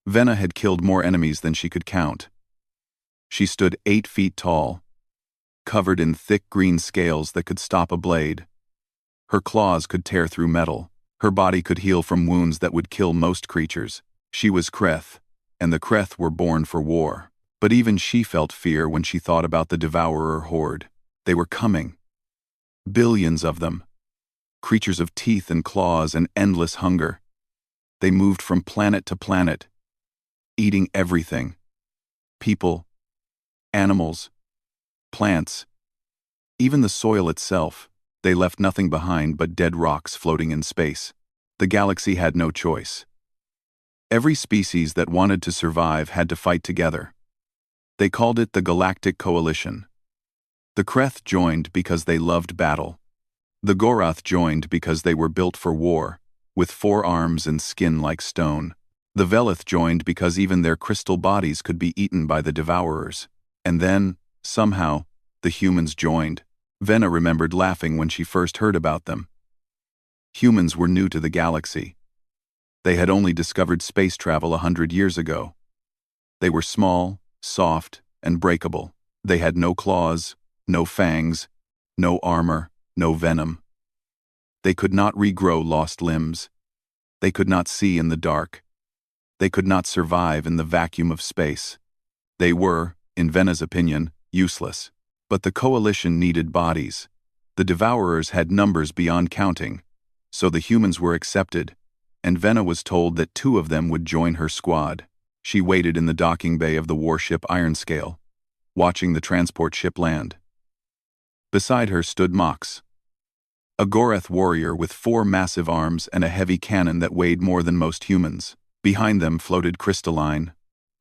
Venna had killed more enemies than she could count. She stood 8 feet tall, covered in thick green scales that could stop a blade. Her claws could tear through metal. Her body could heal from wounds that would kill most creatures. She was Kreth, and the Kreth were born for war. But even she felt fear when she thought about the Devourer horde. They were coming. Billions of them. Creatures of teeth and claws and endless hunger. They moved from planet to planet, eating everything. People, animals, plants, even the soil itself. They left nothing behind but dead rocks floating in space. The galaxy had no choice. Every species that wanted to survive had to fight together. They called it the Galactic Coalition. The Kreth joined because they loved battle. The Gorath joined because they were built for war, with 4 arms and skin like stone. The Velith joined because even their crystal bodies could be eaten by the Devourers. And then, somehow, the humans joined. Venna remembered laughing when she first heard about them. Humans were new to the galaxy. They had only discovered space travel 100 years ago. They were small, soft, and breakable. They had no claws, no fangs, no armor, no venom. They could not regrow lost limbs. They could not see in the dark. They could not survive in the vacuum of space. They were, in Venna's opinion, useless. But the coalition needed bodies. The Devourers had numbers beyond counting, so the humans were accepted, and Venna was told that 2 of them would join her squad. She waited in the docking bay of the warship Ironscale, watching the transport ship land. Beside her stood Mox, a Gorath warrior with 4 massive arms and a heavy cannon that weighed more than most humans. Behind them floated Crystalline,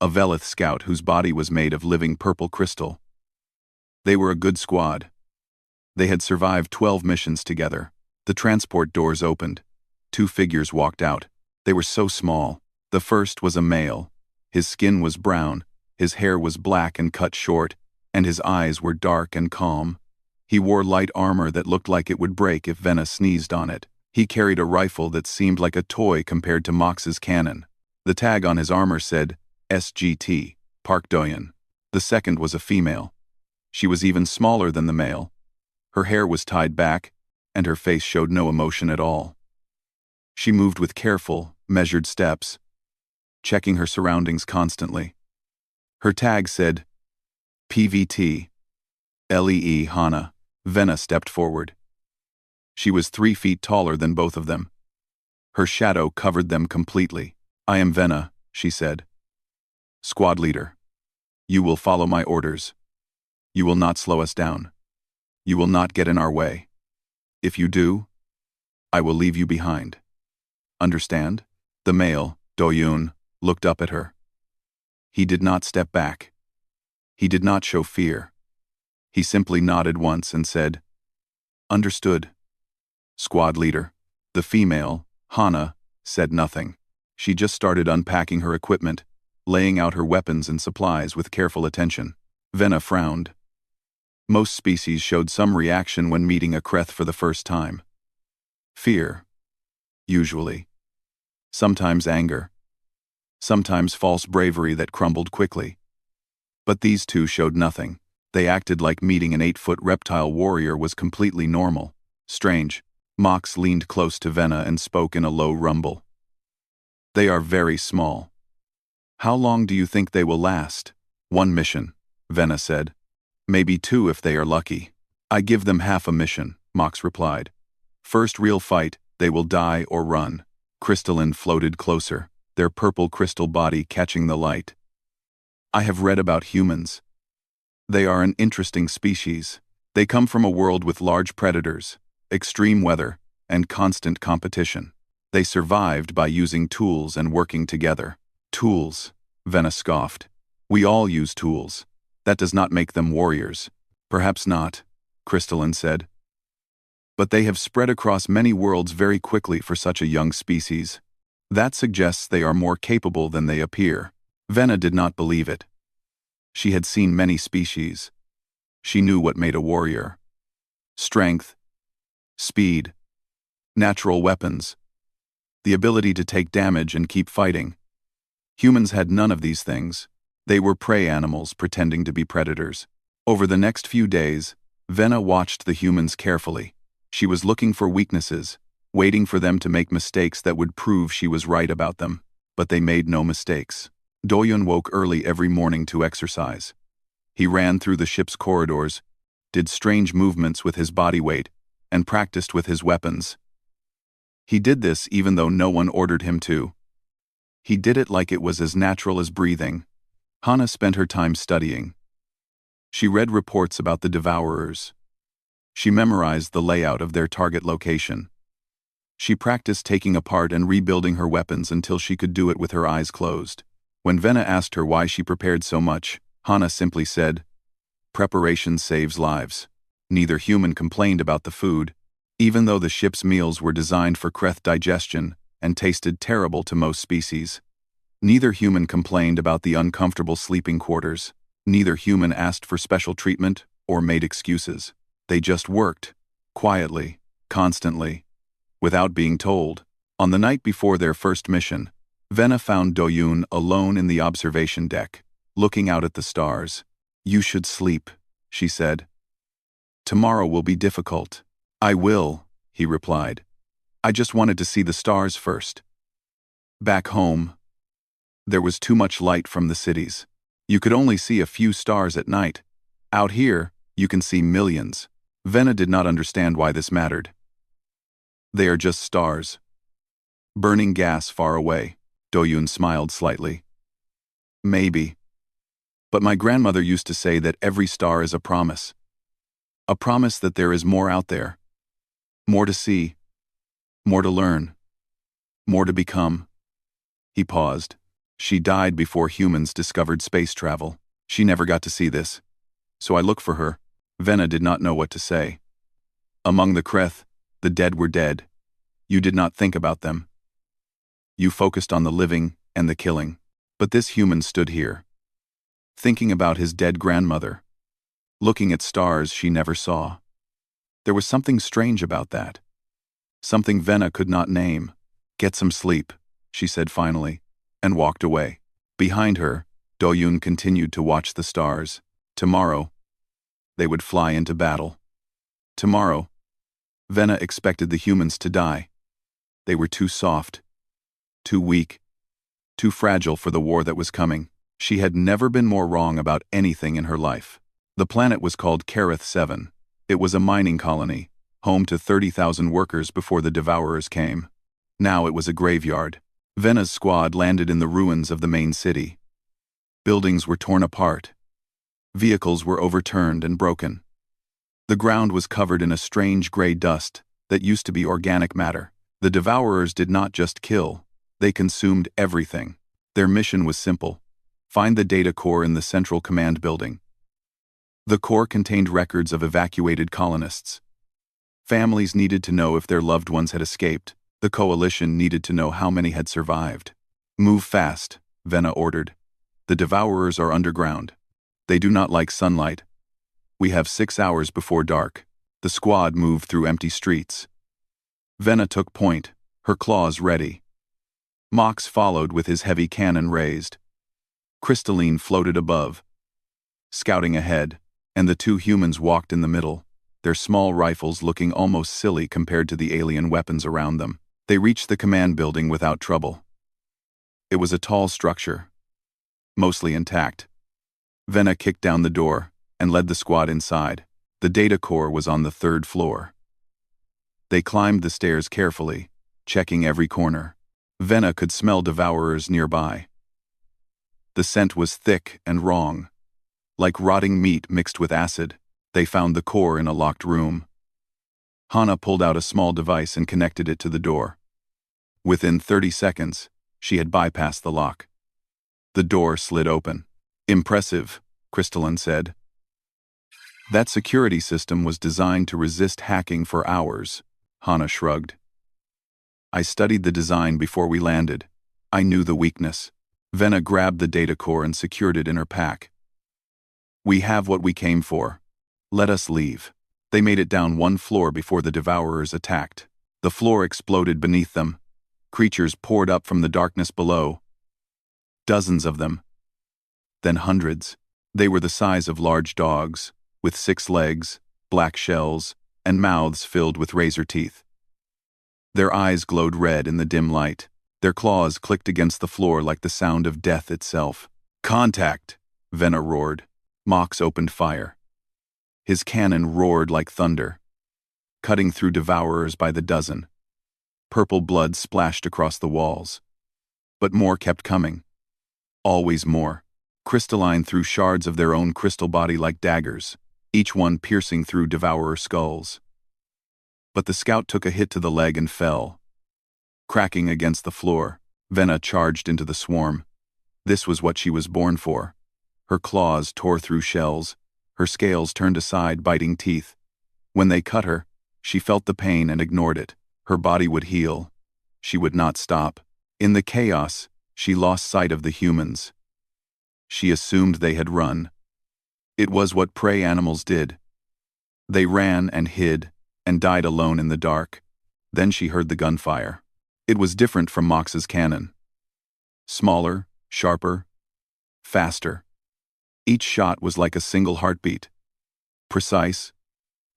a Velith scout whose body was made of living purple crystal. They were a good squad. They had survived 12 missions together. The transport doors opened. 2 figures walked out. They were so small. The first was a male. His skin was brown, his hair was black and cut short, and his eyes were dark and calm. He wore light armor that looked like it would break if Venna sneezed on it. He carried a rifle that seemed like a toy compared to Mox's cannon. The tag on his armor said, SGT, Park Doyen. The second was a female. She was even smaller than the male. Her hair was tied back, and her face showed no emotion at all. She moved with careful, measured steps, checking her surroundings constantly. Her tag said, PVT, LEE Hana. Venna stepped forward. She was 3 feet taller than both of them. Her shadow covered them completely. I am Venna, she said. Squad leader. You will follow my orders. You will not slow us down. You will not get in our way. If you do, I will leave you behind. Understand? The male, Doyun, looked up at her. He did not step back. He did not show fear. He simply nodded once and said, Understood. Squad leader. The female, Hana, said nothing. She just started unpacking her equipment, laying out her weapons and supplies with careful attention. Venna frowned. Most species showed some reaction when meeting a Kreth for the first time. Fear, usually. Sometimes anger. Sometimes false bravery that crumbled quickly. But these 2 showed nothing. They acted like meeting an 8-foot reptile warrior was completely normal. Strange. Mox leaned close to Venna and spoke in a low rumble. They are very small. How long do you think they will last? 1 mission, Venna said. Maybe 2 if they are lucky. I give them half a mission, Mox replied. First real fight, they will die or run. Crystalline floated closer, their purple crystal body catching the light. I have read about humans. They are an interesting species. They come from a world with large predators, extreme weather, and constant competition. They survived by using tools and working together. Tools, Venna scoffed. We all use tools. That does not make them warriors. Perhaps not, Crystalline said. But they have spread across many worlds very quickly for such a young species. That suggests they are more capable than they appear. Venna did not believe it. She had seen many species. She knew what made a warrior. Strength, speed, natural weapons, the ability to take damage and keep fighting. Humans had none of these things. They were prey animals pretending to be predators. Over the next few days, Venna watched the humans carefully. She was looking for weaknesses, waiting for them to make mistakes that would prove she was right about them. But they made no mistakes. Doyun woke early every morning to exercise. He ran through the ship's corridors, did strange movements with his body weight, and practiced with his weapons. He did this even though no one ordered him to. He did it like it was as natural as breathing. Hana spent her time studying. She read reports about the Devourers. She memorized the layout of their target location. She practiced taking apart and rebuilding her weapons until she could do it with her eyes closed. When Venna asked her why she prepared so much, Hana simply said, "Preparation saves lives." Neither human complained about the food, even though the ship's meals were designed for Kreth digestion and tasted terrible to most species. Neither human complained about the uncomfortable sleeping quarters. Neither human asked for special treatment or made excuses. They just worked, quietly, constantly, without being told. On the night before their first mission, Venna found Doyun alone in the observation deck, looking out at the stars. "You should sleep," she said. "Tomorrow will be difficult." "I will," he replied. "I just wanted to see the stars first." Back home, there was too much light from the cities. You could only see a few stars at night. Out here, you can see millions. Venna did not understand why this mattered. They are just stars. Burning gas far away. Doyun smiled slightly. "Maybe. But my grandmother used to say that every star is a promise. A promise that there is more out there. More to see. More to learn. More to become." He paused. "She died before humans discovered space travel. She never got to see this. So I look for her." Venna did not know what to say. "Among the Kreth, the dead were dead. You did not think about them. You focused on the living and the killing. But this human stood here, thinking about his dead grandmother, looking at stars she never saw. There was something strange about that. Something Venna could not name. "Get some sleep," she said finally, and walked away. Behind her, Doyun continued to watch the stars. Tomorrow, they would fly into battle. Tomorrow, Venna expected the humans to die. They were too soft, too weak, too fragile for the war that was coming. She had never been more wrong about anything in her life. The planet was called Kareth 7. It was a mining colony, home to 30,000 workers before the Devourers came. Now it was a graveyard. Venna's squad landed in the ruins of the main city. Buildings were torn apart. Vehicles were overturned and broken. The ground was covered in a strange gray dust that used to be organic matter. The Devourers did not just kill, they consumed everything. Their mission was simple: find the data core in the central command building. The core contained records of evacuated colonists. Families needed to know if their loved ones had escaped. The coalition needed to know how many had survived. "Move fast," Venna ordered. "The Devourers are underground. They do not like sunlight. We have 6 hours before dark." The squad moved through empty streets. Venna took point, her claws ready. Mox followed with his heavy cannon raised. Crystalline floated above, scouting ahead, and the two humans walked in the middle, their small rifles looking almost silly compared to the alien weapons around them. They reached the command building without trouble. It was a tall structure, mostly intact. Venna kicked down the door and led the squad inside. The data core was on the 3rd floor. They climbed the stairs carefully, checking every corner. Venna could smell Devourers nearby. The scent was thick and wrong, like rotting meat mixed with acid. They found the core in a locked room. Hana pulled out a small device and connected it to the door. Within 30 seconds, she had bypassed the lock. The door slid open. "Impressive," Crystalline said. "That security system was designed to resist hacking for hours," Hana shrugged. "I studied the design before we landed. I knew the weakness." Venna grabbed the data core and secured it in her pack. "We have what we came for. Let us leave." They made it down 1 floor before the Devourers attacked. The floor exploded beneath them. Creatures poured up from the darkness below. Dozens of them. Then hundreds. They were the size of large dogs, with 6 legs, black shells, and mouths filled with razor teeth. Their eyes glowed red in the dim light. Their claws clicked against the floor like the sound of death itself. "Contact!" Venna roared. Mox opened fire. His cannon roared like thunder, cutting through devourers by the dozen. Purple blood splashed across the walls. But more kept coming. Always more. Crystalline through shards of their own crystal body like daggers, each one piercing through devourer skulls. But the scout took a hit to the leg and fell. Cracking against the floor, Venna charged into the swarm. This was what she was born for. Her claws tore through shells. Her scales turned aside, biting teeth. When they cut her, she felt the pain and ignored it. Her body would heal. She would not stop. In the chaos, she lost sight of the humans. She assumed they had run. It was what prey animals did. They ran and hid and died alone in the dark. Then she heard the gunfire. It was different from Mox's cannon. Smaller, sharper, faster. Each shot was like a single heartbeat. Precise,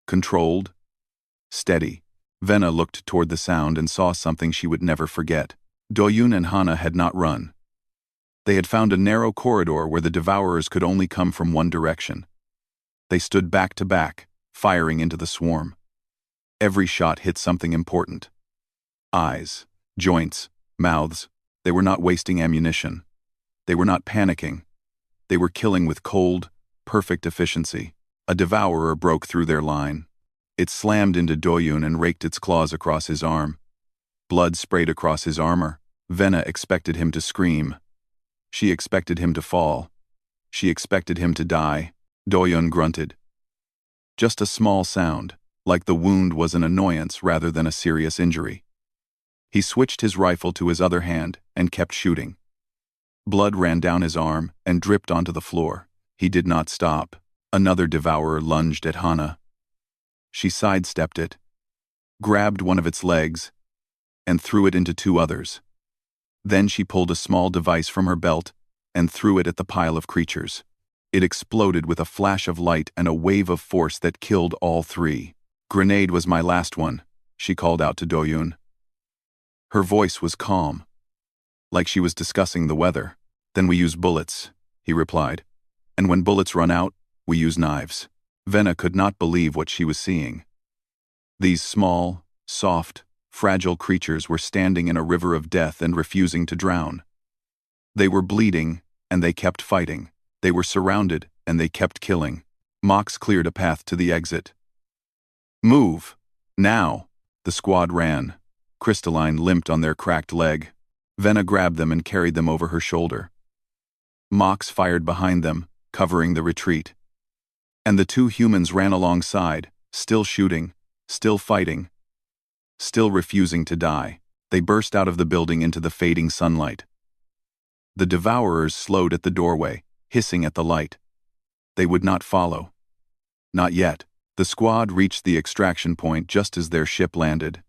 controlled, steady. Venna looked toward the sound and saw something she would never forget. Doyun and Hana had not run. They had found a narrow corridor where the devourers could only come from one direction. They stood back to back, firing into the swarm. Every shot hit something important. Eyes, joints, mouths. They were not wasting ammunition. They were not panicking. They were killing with cold, perfect efficiency. A devourer broke through their line. It slammed into Doyun and raked its claws across his arm. Blood sprayed across his armor. Venna expected him to scream. She expected him to fall. She expected him to die. Doyun grunted. Just a small sound, like the wound was an annoyance rather than a serious injury. He switched his rifle to his other hand and kept shooting. Blood ran down his arm and dripped onto the floor. He did not stop. Another devourer lunged at Hana. She sidestepped it, grabbed one of its legs, and threw it into 2 others. Then she pulled a small device from her belt and threw it at the pile of creatures. It exploded with a flash of light and a wave of force that killed all 3. "Grenade was my last one," she called out to Doyun. Her voice was calm, like she was discussing the weather. "Then we use bullets," he replied. "And when bullets run out, we use knives." Venna could not believe what she was seeing. These small, soft, fragile creatures were standing in a river of death and refusing to drown. They were bleeding, and they kept fighting. They were surrounded, and they kept killing. Mox cleared a path to the exit. "Move! Now!" The squad ran. Crystalline limped on their cracked leg. Venna grabbed them and carried them over her shoulder. Mox fired behind them, covering the retreat. And the 2 humans ran alongside, still shooting, still fighting, still refusing to die. They burst out of the building into the fading sunlight. The devourers slowed at the doorway, hissing at the light. They would not follow. Not yet. The squad reached the extraction point just as their ship landed.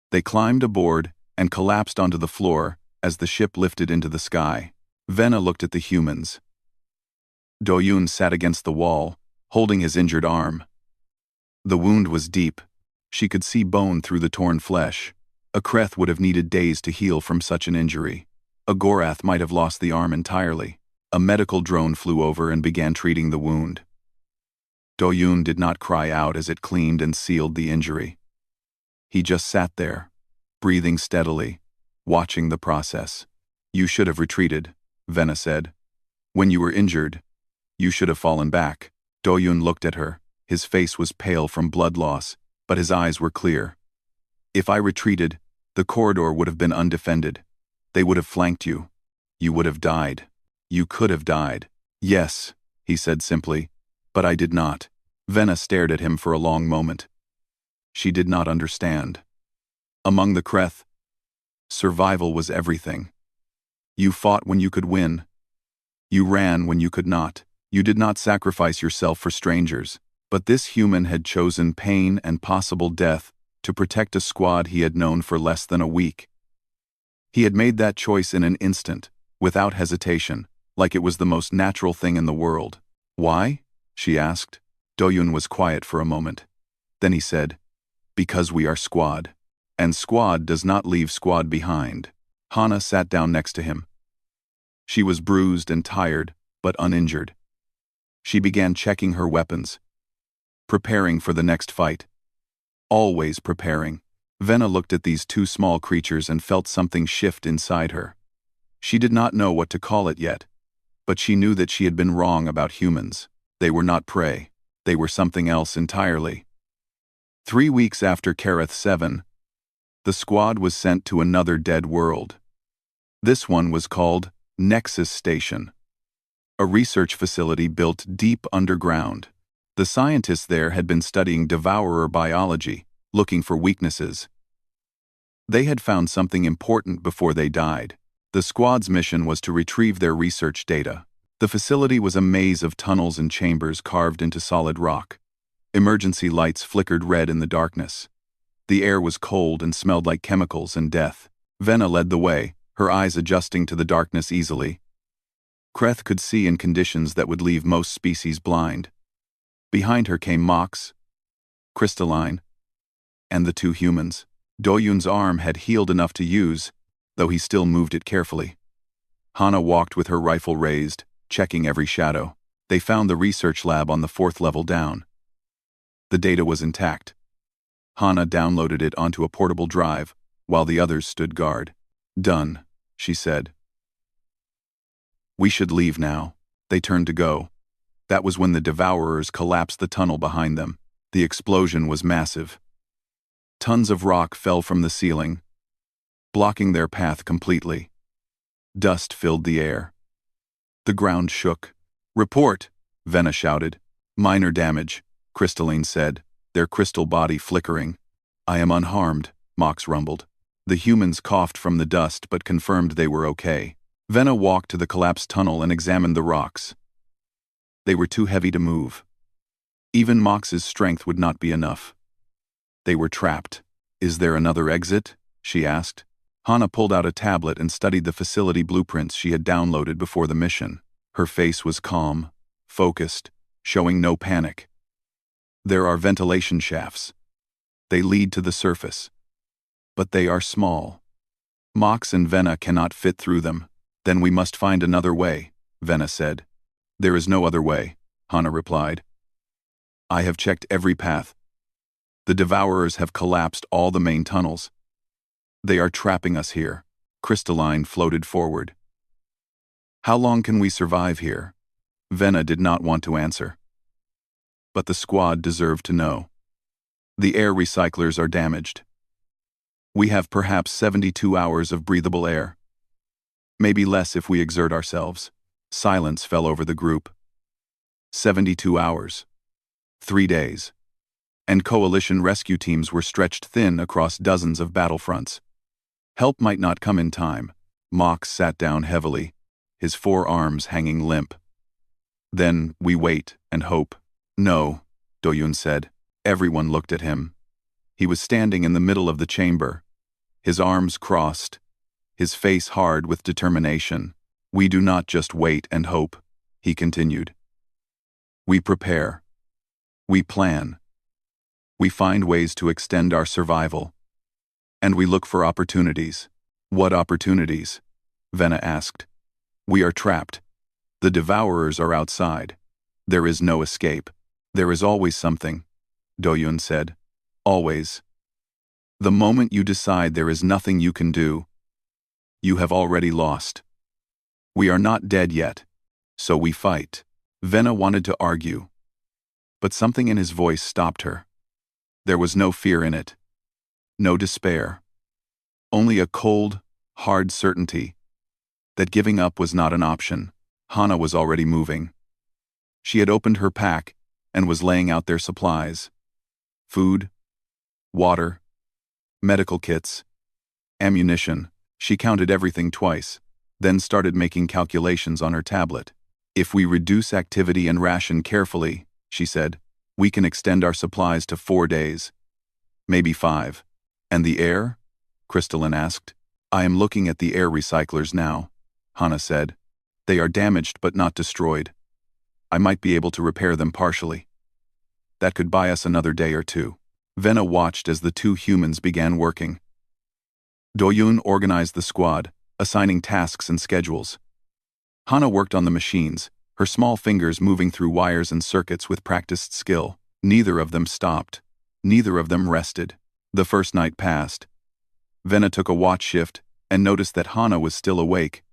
They climbed aboard and collapsed onto the floor as the ship lifted into the sky. Venna looked at the humans. Doyun sat against the wall, holding his injured arm. The wound was deep. She could see bone through the torn flesh. A Kreth would have needed days to heal from such an injury. A Gorath might have lost the arm entirely. A medical drone flew over and began treating the wound. Doyun did not cry out as it cleaned and sealed the injury. He just sat there, breathing steadily, watching the process. "You should have retreated," Venna said. "When you were injured, you should have fallen back." Doyun looked at her. His face was pale from blood loss, but his eyes were clear. "If I retreated, the corridor would have been undefended. They would have flanked you. You would have died. You could have died." "Yes," he said simply, "but I did not." Venna stared at him for a long moment. She did not understand. Among the Kreth, survival was everything. You fought when you could win. You ran when you could not. You did not sacrifice yourself for strangers, but this human had chosen pain and possible death to protect a squad he had known for less than a week. He had made that choice in an instant, without hesitation, like it was the most natural thing in the world. Why? She asked. Doyun was quiet for a moment. Then he said, because we are squad. And squad does not leave squad behind. Hana sat down next to him. She was bruised and tired, but uninjured. She began checking her weapons, preparing for the next fight. Always preparing. Venna looked at these two small creatures and felt something shift inside her. She did not know what to call it yet, but she knew that she had been wrong about humans. They were not prey. They were something else entirely. 3 weeks after Kareth 7, the squad was sent to another dead world. This one was called Nexus Station, a research facility built deep underground. The scientists there had been studying devourer biology, looking for weaknesses. They had found something important before they died. The squad's mission was to retrieve their research data. The facility was a maze of tunnels and chambers carved into solid rock. Emergency lights flickered red in the darkness. The air was cold and smelled like chemicals and death. Venna led the way, her eyes adjusting to the darkness easily. Kreth could see in conditions that would leave most species blind. Behind her came Mox, Crystalline, and the two humans. Doyun's arm had healed enough to use, though he still moved it carefully. Hana walked with her rifle raised, checking every shadow. They found the research lab on the 4th level down. The data was intact. Hana downloaded it onto a portable drive, while the others stood guard. Done, she said. We should leave now. They turned to go. That was when the devourers collapsed the tunnel behind them. The explosion was massive. Tons of rock fell from the ceiling, blocking their path completely. Dust filled the air. The ground shook. Report, Venna shouted. Minor damage, Crystalline said, their crystal body flickering. I am unharmed, Mox rumbled. The humans coughed from the dust but confirmed they were okay. Venna walked to the collapsed tunnel and examined the rocks. They were too heavy to move. Even Mox's strength would not be enough. They were trapped. Is there another exit? She asked. Hana pulled out a tablet and studied the facility blueprints she had downloaded before the mission. Her face was calm, focused, showing no panic. There are ventilation shafts. They lead to the surface. But they are small. Mox and Venna cannot fit through them. Then we must find another way, Venna said. There is no other way, Hana replied. I have checked every path. The devourers have collapsed all the main tunnels. They are trapping us here. Crystalline floated forward. How long can we survive here? Venna did not want to answer. But the squad deserved to know. The air recyclers are damaged. We have perhaps 72 hours of breathable air. Maybe less if we exert ourselves. Silence fell over the group. 72 hours. 3 days. And coalition rescue teams were stretched thin across dozens of battlefronts. Help might not come in time. Mox sat down heavily, his forearms hanging limp. Then we wait and hope. No, Doyun said. Everyone looked at him. He was standing in the middle of the chamber, his arms crossed, his face hard with determination. We do not just wait and hope, he continued. We prepare. We plan. We find ways to extend our survival. And we look for opportunities. What opportunities? Venna asked. We are trapped. The devourers are outside. There is no escape. There is always something, Doyun said. Always. The moment you decide there is nothing you can do, you have already lost. We are not dead yet, so we fight. Venna wanted to argue, but something in his voice stopped her. There was no fear in it, no despair, only a cold, hard certainty that giving up was not an option. Hana was already moving. She had opened her pack and was laying out their supplies. Food, water, medical kits, ammunition. She counted everything twice, then started making calculations on her tablet. If we reduce activity and ration carefully, she said, we can extend our supplies to 4 days. Maybe 5. And the air? Crystalline asked. I am looking at the air recyclers now, Hana said. "They are damaged but not destroyed. I might be able to repair them partially. That could buy us another day or two." Venna watched as the two humans began working. Doyun organized the squad, assigning tasks and schedules. Hana worked on the machines, her small fingers moving through wires and circuits with practiced skill. Neither of them stopped. Neither of them rested. The first night passed. Venna took a watch shift and noticed that Hana was still awake,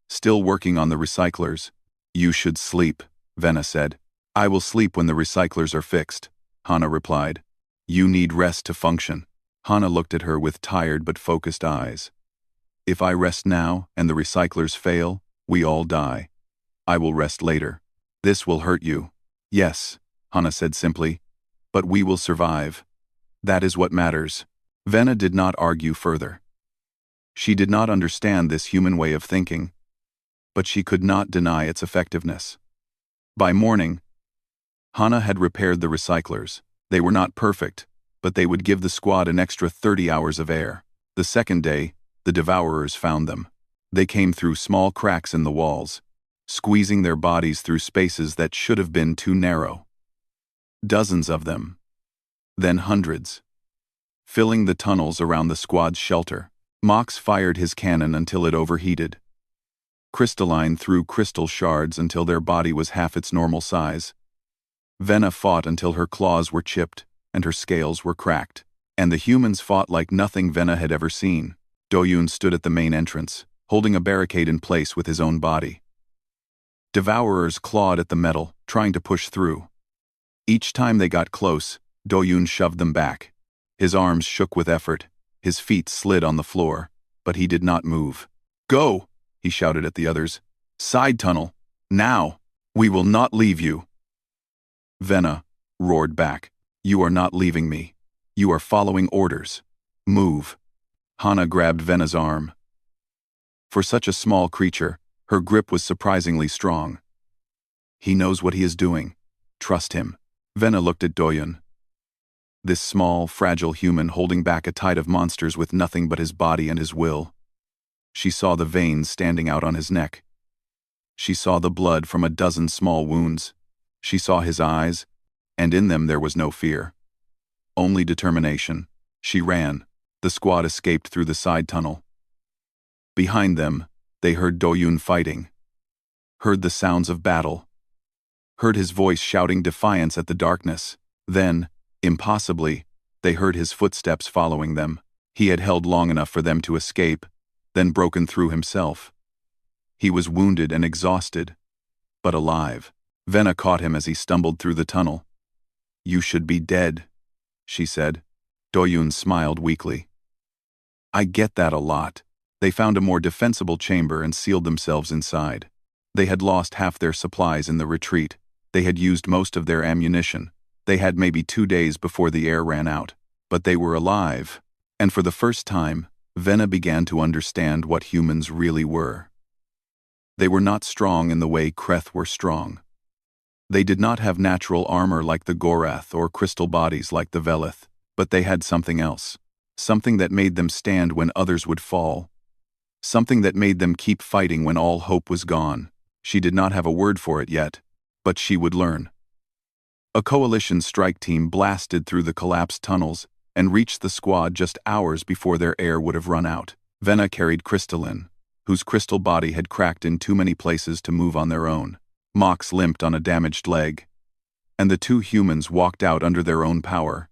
still working on the recyclers. "You should sleep," Venna said. "I will sleep when the recyclers are fixed," Hana replied. "You need rest to function." Hana looked at her with tired but focused eyes. "If I rest now and the recyclers fail, we all die. I will rest later. This will hurt you." "Yes," Hana said simply, "but we will survive. That is what matters." Venna did not argue further. She did not understand this human way of thinking, but she could not deny its effectiveness. By morning, Hana had repaired the recyclers. They were not perfect, but they would give the squad an extra 30 hours of air. The second day, the devourers found them. They came through small cracks in the walls, squeezing their bodies through spaces that should have been too narrow. Dozens of them. Then hundreds. Filling the tunnels around the squad's shelter. Mox fired his cannon until it overheated. Crystalline threw crystal shards until their body was half its normal size. Venna fought until her claws were chipped and her scales were cracked. And the humans fought like nothing Venna had ever seen. Doyun stood at the main entrance, holding a barricade in place with his own body. Devourers clawed at the metal, trying to push through. Each time they got close, Doyun shoved them back. His arms shook with effort, his feet slid on the floor, but he did not move. "Go!" he shouted at the others. "Side tunnel! Now! We will not leave you!" Venna roared back. "You are not leaving me. You are following orders. Move." Hana grabbed Venna's arm. For such a small creature, her grip was surprisingly strong. "He knows what he is doing. Trust him." Venna looked at Doyun. This small, fragile human holding back a tide of monsters with nothing but his body and his will. She saw the veins standing out on his neck. She saw the blood from a dozen small wounds. She saw his eyes, and in them there was no fear. Only determination. She ran. The squad escaped through the side tunnel. Behind them, they heard Doyun fighting. Heard the sounds of battle. Heard his voice shouting defiance at the darkness. Then, impossibly, they heard his footsteps following them. He had held long enough for them to escape, then broken through himself. He was wounded and exhausted, but alive. Venna caught him as he stumbled through the tunnel. "You should be dead," she said. Doyun smiled weakly. "I get that a lot." They found a more defensible chamber and sealed themselves inside. They had lost half their supplies in the retreat. They had used most of their ammunition. They had maybe 2 days before the air ran out. But they were alive. And for the first time, Venna began to understand what humans really were. They were not strong in the way Kreth were strong. They did not have natural armor like the Gorath or crystal bodies like the Velith, but they had something else. Something that made them stand when others would fall. Something that made them keep fighting when all hope was gone. She did not have a word for it yet, but she would learn. A coalition strike team blasted through the collapsed tunnels and reached the squad just hours before their air would have run out. Venna carried Crystalline, whose crystal body had cracked in too many places to move on their own. Mox limped on a damaged leg. And the two humans walked out under their own power,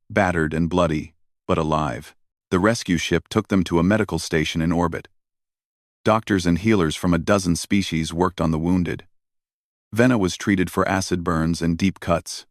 battered and bloody, but alive. The rescue ship took them to a medical station in orbit. Doctors and healers from a dozen species worked on the wounded. Venna was treated for acid burns and deep cuts.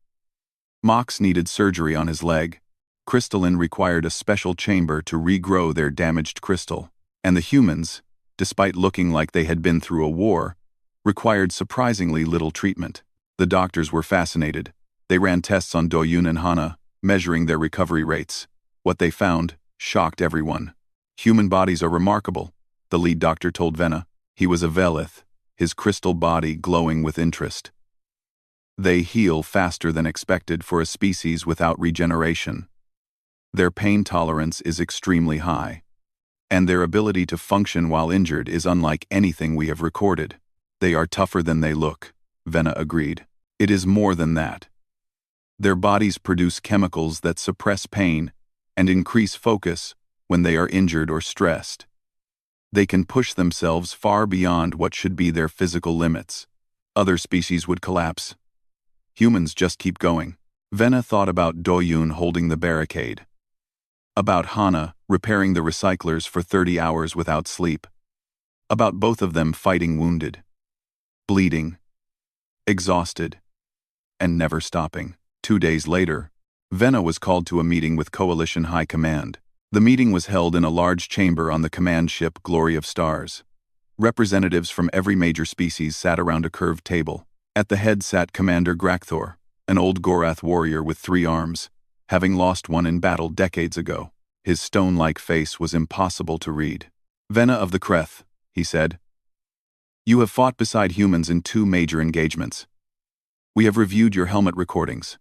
Mox needed surgery on his leg. Crystalline required a special chamber to regrow their damaged crystal. And the humans, despite looking like they had been through a war, required surprisingly little treatment. The doctors were fascinated. They ran tests on Doyun and Hana, measuring their recovery rates. What they found shocked everyone. "Human bodies are remarkable," the lead doctor told Venna. He was a Velith, his crystal body glowing with interest. "They heal faster than expected for a species without regeneration. Their pain tolerance is extremely high. And their ability to function while injured is unlike anything we have recorded. They are tougher than they look, Venna agreed. It is more than that. Their bodies produce chemicals that suppress pain and increase focus when they are injured or stressed. They can push themselves far beyond what should be their physical limits. Other species would collapse. Humans just keep going. Venna thought about Doyun holding the barricade. About Hana repairing the recyclers for 30 hours without sleep. About both of them fighting wounded, bleeding, exhausted, and never stopping. 2 days later, Venna was called to a meeting with Coalition High Command. The meeting was held in a large chamber on the command ship Glory of Stars. Representatives from every major species sat around a curved table. At the head sat Commander Grakthor, an old Gorath warrior with 3 arms, having lost one in battle decades ago. His stone-like face was impossible to read. "Venna of the Kreth," he said. "You have fought beside humans in 2 major engagements. We have reviewed your helmet recordings.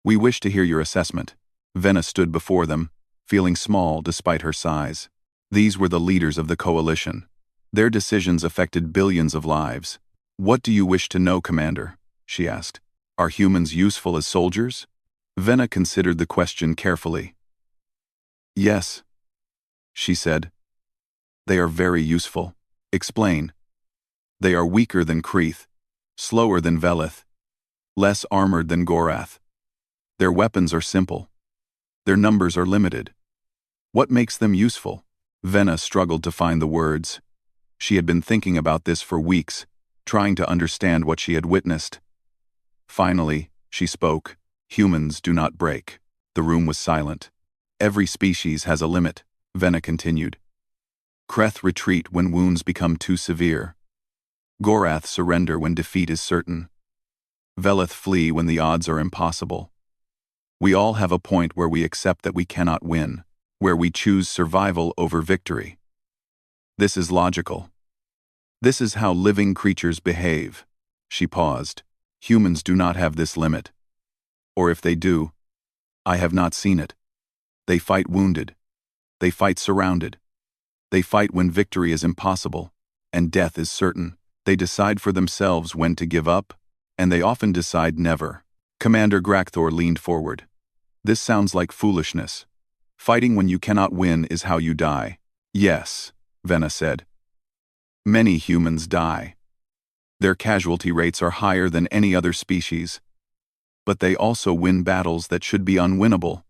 We wish to hear your assessment." Venna stood before them, feeling small despite her size. These were the leaders of the coalition. Their decisions affected billions of lives. "What do you wish to know, Commander?" she asked. "Are humans useful as soldiers?" Venna considered the question carefully. "Yes," she said. "They are very useful." "Explain." "They are weaker than Kreeth, slower than Velith, less armored than Gorath. Their weapons are simple. Their numbers are limited. What makes them useful?" Venna struggled to find the words. She had been thinking about this for weeks, trying to understand what she had witnessed. Finally, she spoke. "Humans do not break." The room was silent. "Every species has a limit," Venna continued. Kreth retreat when wounds become too severe. Gorath surrender when defeat is certain. Velith flee when the odds are impossible. We all have a point where we accept that we cannot win, where we choose survival over victory. This is logical. This is how living creatures behave. She paused. Humans do not have this limit. Or if they do, I have not seen it. They fight wounded. They fight surrounded. They fight when victory is impossible, and death is certain. They decide for themselves when to give up, and they often decide never. Commander Grakthor leaned forward. "This sounds like foolishness. Fighting when you cannot win is how you die." "Yes," Venna said. "Many humans die. Their casualty rates are higher than any other species. But they also win battles that should be unwinnable.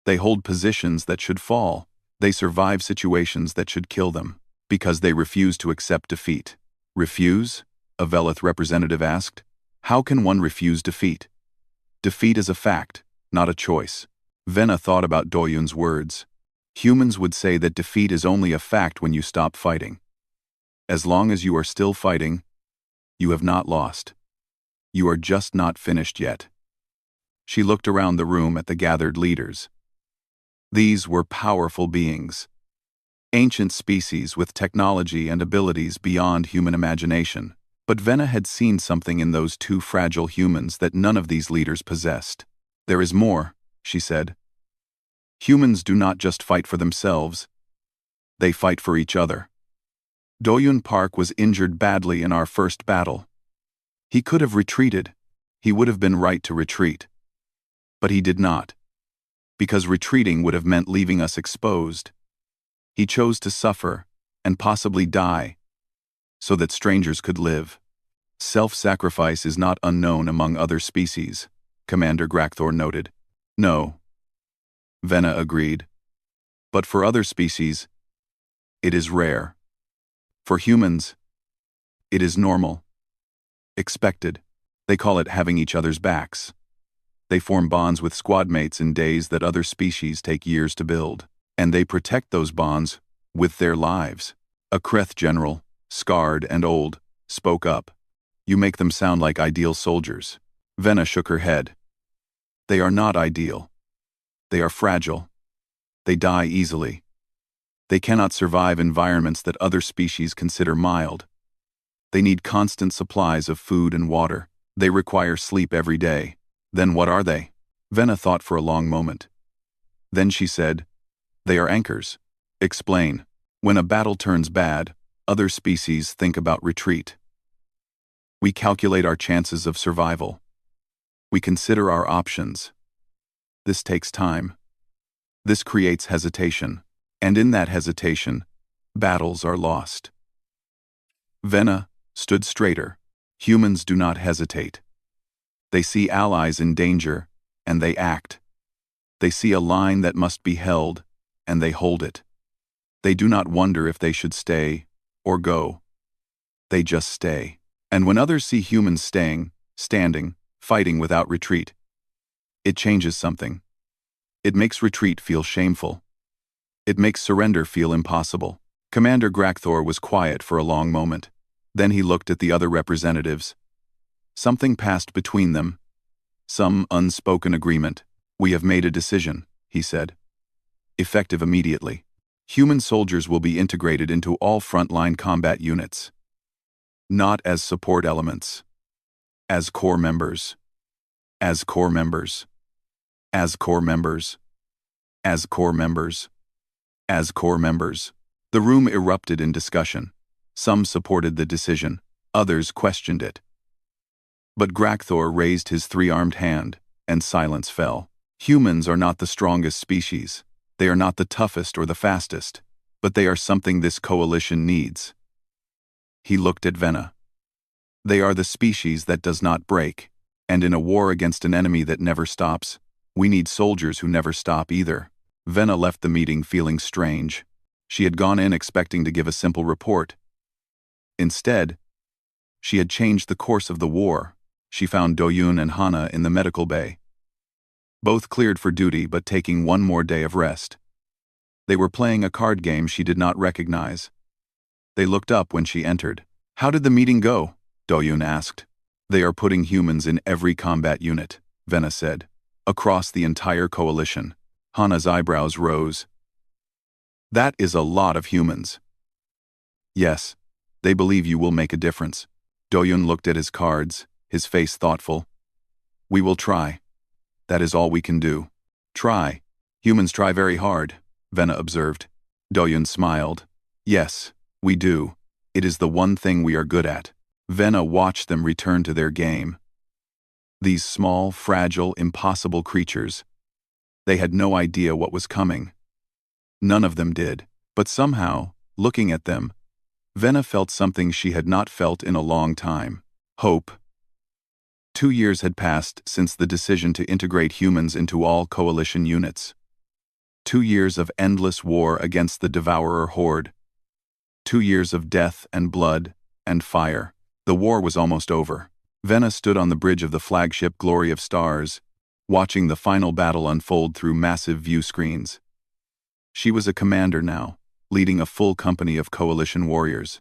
They hold positions that should fall. They survive situations that should kill them, because they refuse to accept defeat." "Refuse?" a Velith representative asked. "How can one refuse defeat? Defeat is a fact, not a choice." Venna thought about Doyun's words. Humans would say that defeat is only a fact when you stop fighting. As long as you are still fighting, you have not lost. You are just not finished yet. She looked around the room at the gathered leaders. These were powerful beings. Ancient species with technology and abilities beyond human imagination. But Venna had seen something in those 2 fragile humans that none of these leaders possessed. "There is more," she said. "Humans do not just fight for themselves. They fight for each other. Doyun Park was injured badly in our first battle. He could have retreated. He would have been right to retreat. But he did not. Because retreating would have meant leaving us exposed. He chose to suffer, and possibly die, so that strangers could live. Self-sacrifice is not unknown among other species," Commander Grakthor noted. "No," Venna agreed. "But for other species, it is rare. For humans, it is normal. Expected. They call it having each other's backs. They form bonds with squad mates in days that other species take years to build. And they protect those bonds with their lives." A Kreth general, scarred and old, spoke up. "You make them sound like ideal soldiers." Venna shook her head. "They are not ideal. They are fragile. They die easily. They cannot survive environments that other species consider mild. They need constant supplies of food and water. They require sleep every day. Then what are they?" Venna thought for a long moment. Then she said, "They are anchors." "Explain." When a battle turns bad, other species think about retreat. We calculate our chances of survival. We consider our options. This takes time. This creates hesitation. And in that hesitation, battles are lost. Venna stood straighter. Humans do not hesitate. They see allies in danger, and they act. They see a line that must be held, and they hold it. They do not wonder if they should stay or go. They just stay. And when others see humans staying, standing, fighting without retreat, it changes something. It makes retreat feel shameful. It makes surrender feel impossible. Commander Grakthor was quiet for a long moment. Then he looked at the other representatives. Something passed between them. Some unspoken agreement. "We have made a decision," he said. "Effective immediately. Human soldiers will be integrated into all frontline combat units. Not as support elements. As core members. As core members. As core members. As core members. As core members." The room erupted in discussion. Some supported the decision. Others questioned it. But Grakthor raised his three-armed hand, and silence fell. Humans are not the strongest species. They are not the toughest or the fastest. But they are something this coalition needs. He looked at Venna. They are the species that does not break. And in a war against an enemy that never stops, we need soldiers who never stop either. Venna left the meeting feeling strange. She had gone in expecting to give a simple report. Instead, she had changed the course of the war. She found Doyun and Hana in the medical bay. Both cleared for duty but taking one more day of rest. They were playing a card game she did not recognize. They looked up when she entered. "How did the meeting go?" Doyun asked. "They are putting humans in every combat unit," Venna said. "Across the entire coalition." Hana's eyebrows rose. "That is a lot of humans." "Yes, they believe you will make a difference." Doyun looked at his cards, his face thoughtful. "We will try. That is all we can do." "Try. Humans try very hard," Venna observed. Doyun smiled. "Yes, we do. It is the one thing we are good at." Venna watched them return to their game. These small, fragile, impossible creatures. They had no idea what was coming. None of them did. But somehow, looking at them, Venna felt something she had not felt in a long time. Hope. 2 years had passed since the decision to integrate humans into all coalition units. 2 years of endless war against the Devourer horde. 2 years of death and blood and fire. The war was almost over. Venna stood on the bridge of the flagship Glory of Stars, watching the final battle unfold through massive view screens. She was a commander now, leading a full company of coalition warriors.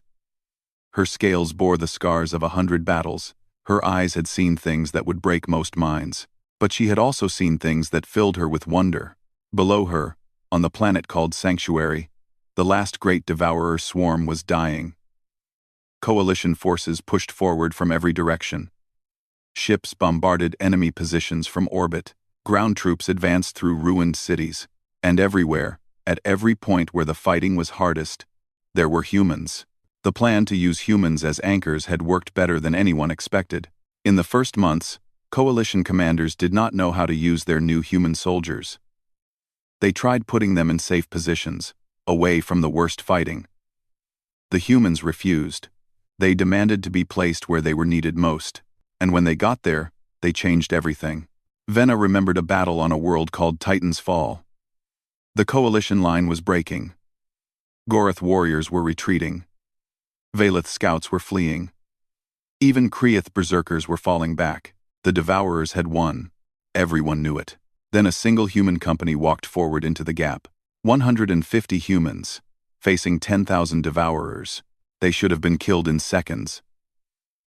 Her scales bore the scars of 100 battles. Her eyes had seen things that would break most minds. But she had also seen things that filled her with wonder. Below her, on the planet called Sanctuary, the last great Devourer swarm was dying. Coalition forces pushed forward from every direction. Ships bombarded enemy positions from orbit. Ground troops advanced through ruined cities. And everywhere, at every point where the fighting was hardest, there were humans. The plan to use humans as anchors had worked better than anyone expected. In the first months, coalition commanders did not know how to use their new human soldiers. They tried putting them in safe positions, away from the worst fighting. The humans refused. They demanded to be placed where they were needed most. And when they got there, they changed everything. Venna remembered a battle on a world called Titan's Fall. The coalition line was breaking. Goroth warriors were retreating. Valeth scouts were fleeing. Even Kreath berserkers were falling back. The Devourers had won. Everyone knew it. Then a single human company walked forward into the gap. 150 humans, facing 10,000 Devourers. They should have been killed in seconds.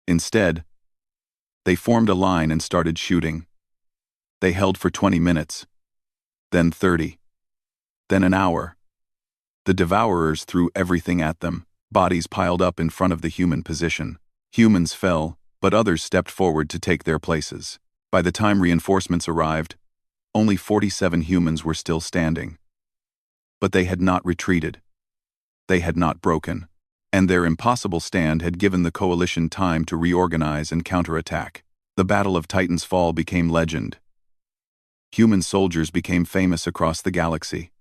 Instead, they formed a line and started shooting. They held for 20 minutes. Then 30. Then an hour. The Devourers threw everything at them. Bodies piled up in front of the human position. Humans fell, but others stepped forward to take their places. By the time reinforcements arrived, only 47 humans were still standing. But they had not retreated. they had not broken, and their impossible stand had given the coalition time to reorganize and counterattack. The Battle of Titan's Fall became legend. Human soldiers became famous across the galaxy,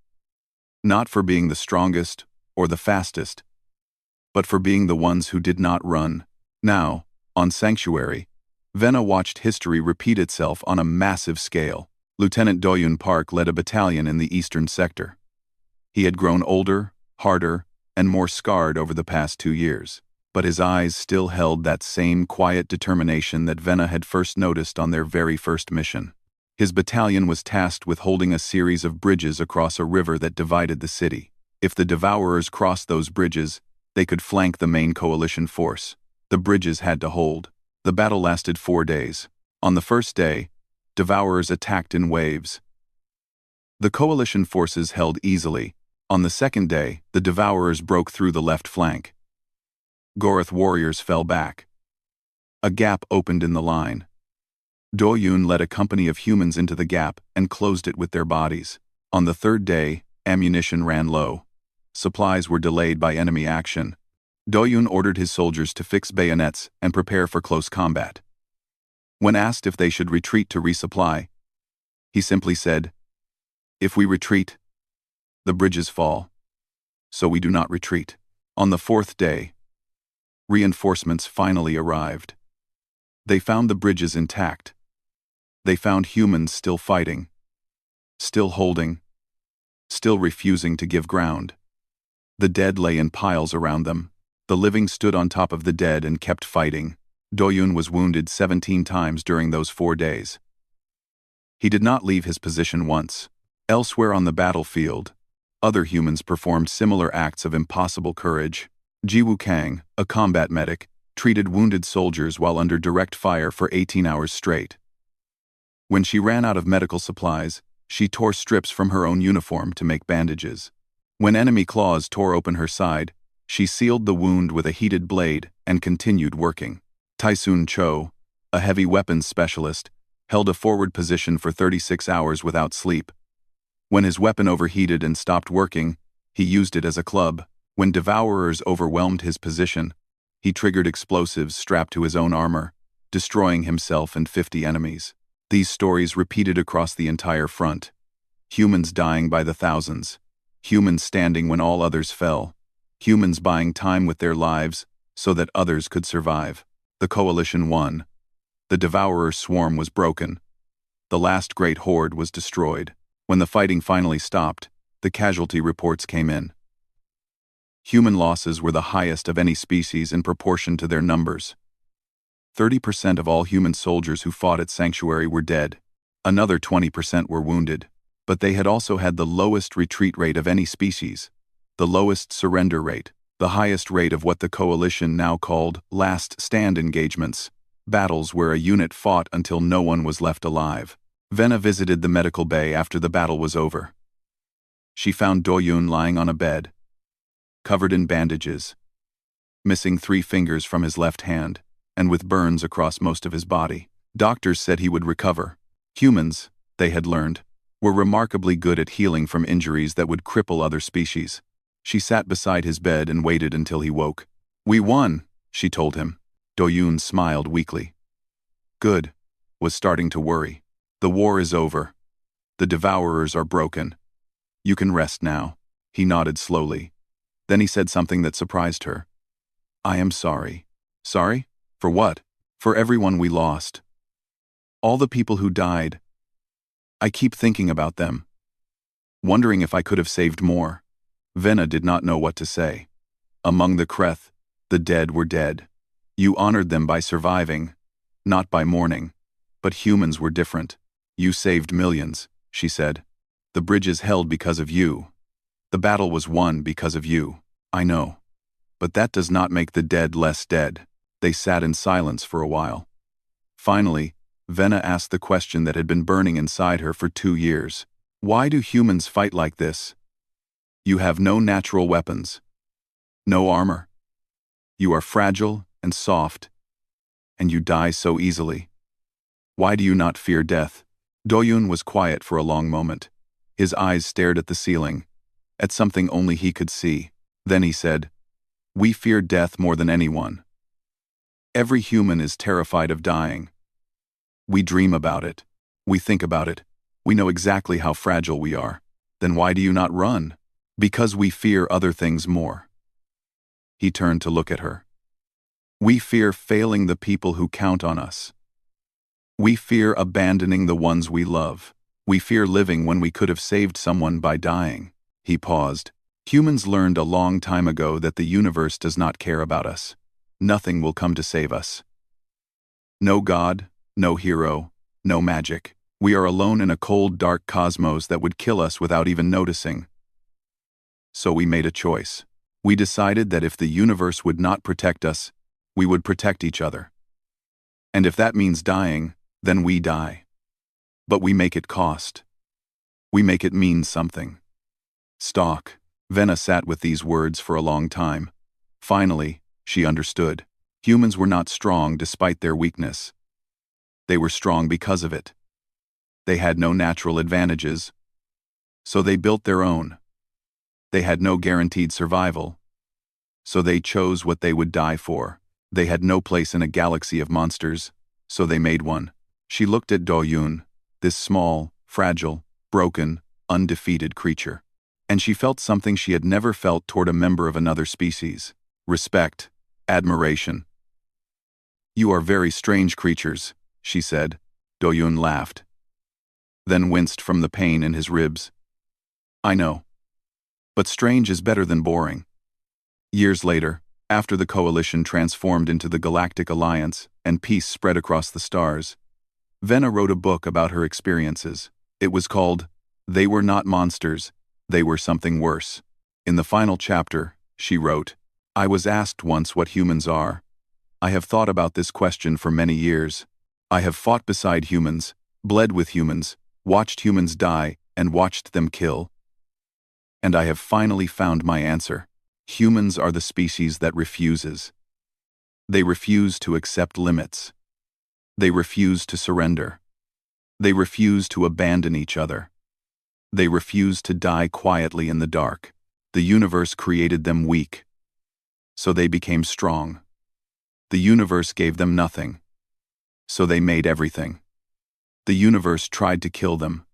not for being the strongest or the fastest, but for being the ones who did not run. Now, on Sanctuary, Vena watched history repeat itself on a massive scale. Lieutenant Doyun Park led a battalion in the eastern sector. He had grown older, harder, and more scarred over the past 2 years, but his eyes still held that same quiet determination that Vena had first noticed on their very first mission. His battalion was tasked with holding a series of bridges across a river that divided the city. If the Devourers crossed those bridges, they could flank the main coalition force. The bridges had to hold. The battle lasted 4 days. On the first day, Devourers attacked in waves. The coalition forces held easily. On the second day, the Devourers broke through the left flank. Goroth warriors fell back. A gap opened in the line. Doyun led a company of humans into the gap and closed it with their bodies. On the third day, ammunition ran low. Supplies were delayed by enemy action. Doyun ordered his soldiers to fix bayonets and prepare for close combat. When asked if they should retreat to resupply, he simply said, "If we retreat, the bridges fall, so we do not retreat." On the fourth day, reinforcements finally arrived. They found the bridges intact. They found humans still fighting, still holding, still refusing to give ground. The dead lay in piles around them. The living stood on top of the dead and kept fighting. Doyun was wounded 17 times during those 4 days. He did not leave his position once. Elsewhere on the battlefield, other humans performed similar acts of impossible courage. Jiwoo Kang, a combat medic, treated wounded soldiers while under direct fire for 18 hours straight. When she ran out of medical supplies, she tore strips from her own uniform to make bandages. When enemy claws tore open her side, she sealed the wound with a heated blade and continued working. Taisun Cho, a heavy weapons specialist, held a forward position for 36 hours without sleep. When his weapon overheated and stopped working, he used it as a club. When Devourers overwhelmed his position, he triggered explosives strapped to his own armor, destroying himself and 50 enemies. These stories repeated across the entire front. Humans dying by the thousands. Humans standing when all others fell. Humans buying time with their lives so that others could survive. The coalition won. The Devourer swarm was broken. The last great horde was destroyed. When the fighting finally stopped, the casualty reports came in. Human losses were the highest of any species in proportion to their numbers. 30% of all human soldiers who fought at Sanctuary were dead. Another 20% were wounded. But they had also had the lowest retreat rate of any species, the lowest surrender rate, the highest rate of what the coalition now called last stand engagements, battles where a unit fought until no one was left alive. Vena visited the medical bay after the battle was over. She found Doyun lying on a bed, covered in bandages, missing 3 fingers from his left hand, and with burns across most of his body. Doctors said he would recover. Humans, they had learned, were remarkably good at healing from injuries that would cripple other species. She sat beside his bed and waited until he woke. "We won," she told him. Doyun smiled weakly. "Good," was starting to worry. "The war is over. The Devourers are broken. You can rest now." He nodded slowly. Then he said something that surprised her. "I am sorry." "Sorry? For what?" "For everyone we lost. All the people who died. I keep thinking about them, wondering if I could have saved more." Vena did not know what to say. Among the Kreth, the dead were dead. You honored them by surviving, not by mourning. But humans were different. "You saved millions," she said. "The bridges held because of you. The battle was won because of you." "I know. But that does not make the dead less dead." They sat in silence for a while. Finally, Vena asked the question that had been burning inside her for 2 years. "Why do humans fight like this? You have no natural weapons, no armor. You are fragile and soft, and you die so easily. Why do you not fear death?" Doyun was quiet for a long moment. His eyes stared at the ceiling, at something only he could see. Then he said, "We fear death more than anyone. Every human is terrified of dying. We dream about it. We think about it. We know exactly how fragile we are. Then why do you not run? Because we fear other things more." He turned to look at her. "We fear failing the people who count on us. We fear abandoning the ones we love. We fear living when we could have saved someone by dying." He paused. "Humans learned a long time ago that the universe does not care about us. Nothing will come to save us. No god, no hero, no magic. We are alone in a cold, dark cosmos that would kill us without even noticing. So we made a choice. We decided that if the universe would not protect us, we would protect each other. And if that means dying, then we die. But we make it cost. We make it mean something." Stock. Venna sat with these words for a long time. Finally, she understood. Humans were not strong despite their weakness. They were strong because of it. They had no natural advantages, so they built their own. They had no guaranteed survival, so they chose what they would die for. They had no place in a galaxy of monsters, so they made one. She looked at Do-yoon, this small, fragile, broken, undefeated creature. And she felt something she had never felt toward a member of another species. Respect, admiration. "You are very strange creatures," she said. Do-yoon laughed, then winced from the pain in his ribs. "I know. But strange is better than boring." Years later, after the coalition transformed into the Galactic Alliance and peace spread across the stars, Venna wrote a book about her experiences. It was called "They Were Not Monsters, They Were Something Worse." In the final chapter, she wrote, "I was asked once what humans are. I have thought about this question for many years. I have fought beside humans, bled with humans, watched humans die, and watched them kill. And I have finally found my answer. Humans are the species that refuses. They refuse to accept limits. They refuse to surrender. They refuse to abandon each other. They refuse to die quietly in the dark. The universe created them weak, so they became strong. The universe gave them nothing, so they made everything. The universe tried to kill them,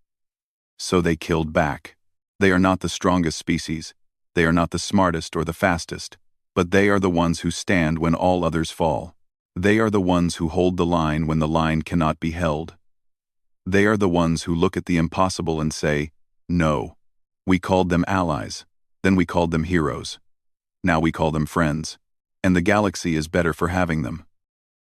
so they killed back. They are not the strongest species. They are not the smartest or the fastest, but they are the ones who stand when all others fall. They are the ones who hold the line when the line cannot be held. They are the ones who look at the impossible and say, no." We called them allies, then we called them heroes. Now we call them friends, and the galaxy is better for having them.